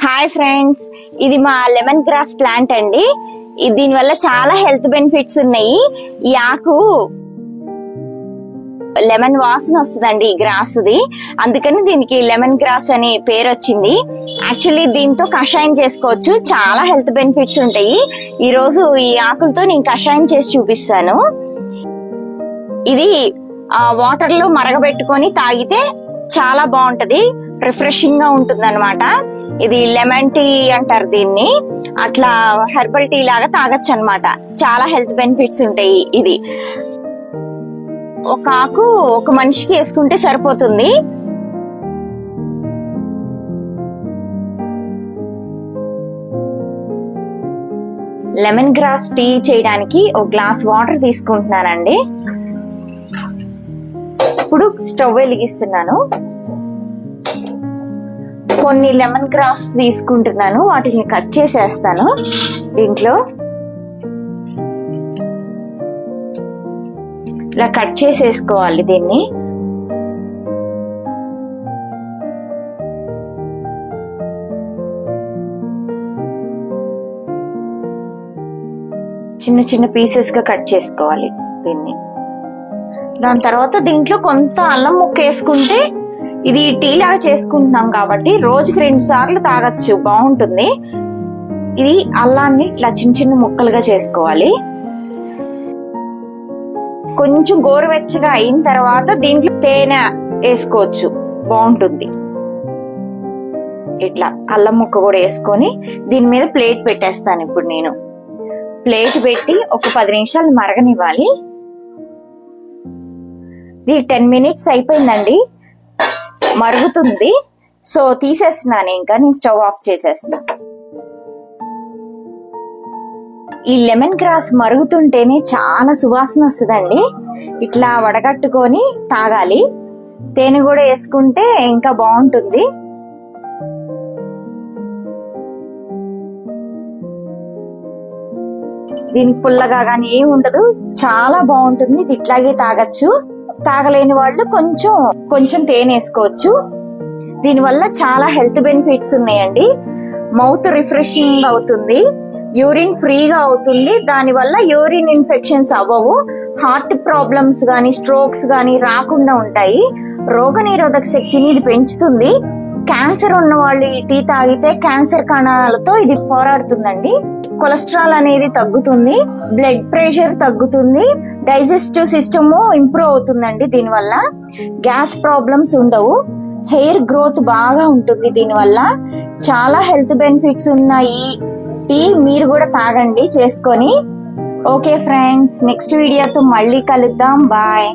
Hi friends, ఇది మా lemon grass plant అండి. దీని వల్ల చాలా హెల్త్ బెనిఫిట్స్ ఉన్నాయి. ఈ ఆకు లెమన్ వాసన వస్తుందండి ఈ గ్రాస్ ది, అందుకని దీనికి లెమన్ గ్రాస్ అని పేరు వచ్చింది. యాక్చువల్లీ దీంతో కషాయం చేసుకోవచ్చు, చాలా హెల్త్ బెనిఫిట్స్ ఉంటాయి. ఈ రోజు ఈ ఆకులతో నేను కషాయం చేసి చూపిస్తాను. ఇది వాటర్ లో మరగబెట్టుకొని తాగితే చాలా బాగుంటది, రిఫ్రెషింగ్ గా ఉంటుంది అనమాట. ఇది లెమన్ టీ అంటారు దీన్ని, అట్లా హెర్బల్ టీ లాగా తాగొచ్చు అనమాట. చాలా హెల్త్ బెనిఫిట్స్ ఉంటాయి. ఇది ఒక ఆకు ఒక మనిషికి వేసుకుంటే సరిపోతుంది. లెమన్ గ్రాస్ టీ చేయడానికి ఒక గ్లాస్ వాటర్ తీసుకుంటున్నానండి. ఇప్పుడు స్టవ్ వెలిగిస్తున్నాను. కొన్ని లెమన్ గ్రాస్ తీసుకుంటున్నాను, వాటిని కట్ చేసేస్తాను. దీంట్లో ఇలా కట్ చేసేసుకోవాలి. దీన్ని చిన్న చిన్న పీసెస్ గా కట్ చేసుకోవాలి. దీన్ని దాని తర్వాత దీంట్లో కొంత అల్లం ముక్క వేసుకుంటే, ఇది టీ లాగా చేసుకుంటున్నాం కాబట్టి రోజుకి 2 సార్లు తాగొచ్చు, బాగుంటుంది. ఇది అల్లాన్ని ఇట్లా చిన్న చిన్న ముక్కలుగా చేసుకోవాలి. కొంచెం గోరువెచ్చగా అయిన తర్వాత దీంట్లో తేనె వేసుకోవచ్చు, బాగుంటుంది. ఇట్లా అల్లం ముక్క కూడా వేసుకొని దీని మీద ప్లేట్ పెట్టేస్తాను. ఇప్పుడు నేను ప్లేట్ పెట్టి ఒక 10 నిమిషాలు మరగనివ్వాలి. ఇది 10 మినిట్స్ అయిపోయిందండి, మరుగుతుంది. సో తీసేస్తున్నాను, ఇంకా నేను స్టవ్ ఆఫ్ చేసేస్తున్నా. ఈ లెమన్ గ్రాస్ మరుగుతుంటేనే చాలా సువాసన వస్తుందండి. ఇట్లా వడగట్టుకొని తాగాలి. తేనె కూడా వేసుకుంటే ఇంకా బాగుంటుంది. దీనికి పుల్లగా గానీ ఏమి ఉండదు, చాలా బాగుంటుంది. ఇది ఇట్లాగే తాగొచ్చు. తాగలేని వాళ్ళు కొంచెం తేనె వేసుకోవచ్చు. దీనివల్ల చాలా హెల్త్ బెనిఫిట్స్ ఉన్నాయండి. మౌత్ రిఫ్రెషింగ్ అవుతుంది, యూరిన్ ఫ్రీగా అవుతుంది. దానివల్ల యూరిన్ ఇన్ఫెక్షన్స్ అవ్వవు, హార్ట్ ప్రాబ్లమ్స్ గానీ స్ట్రోక్స్ గానీ రాకుండా ఉంటాయి. రోగ నిరోధక శక్తిని ఇది పెంచుతుంది. క్యాన్సర్ ఉన్న వాళ్ళు ఈ టీ తాగితే క్యాన్సర్ కణాలతో ఇది పోరాడుతుందండి. కొలెస్ట్రాల్ అనేది తగ్గుతుంది, బ్లడ్ ప్రెషర్ తగ్గుతుంది, డైజెస్టివ్ సిస్టమ్ ఇంప్రూవ్ అవుతుందండి. దీనివల్ల గ్యాస్ ప్రాబ్లమ్స్ ఉండవు, హెయిర్ గ్రోత్ బాగా ఉంటుంది. దీనివల్ల చాలా హెల్త్ బెనిఫిట్స్ ఉన్నాయి. టీ మీరు కూడా తాగండి చేసుకొని. ఓకే ఫ్రెండ్స్, నెక్స్ట్ వీడియోతో మళ్ళీ కలుద్దాం. బాయ్.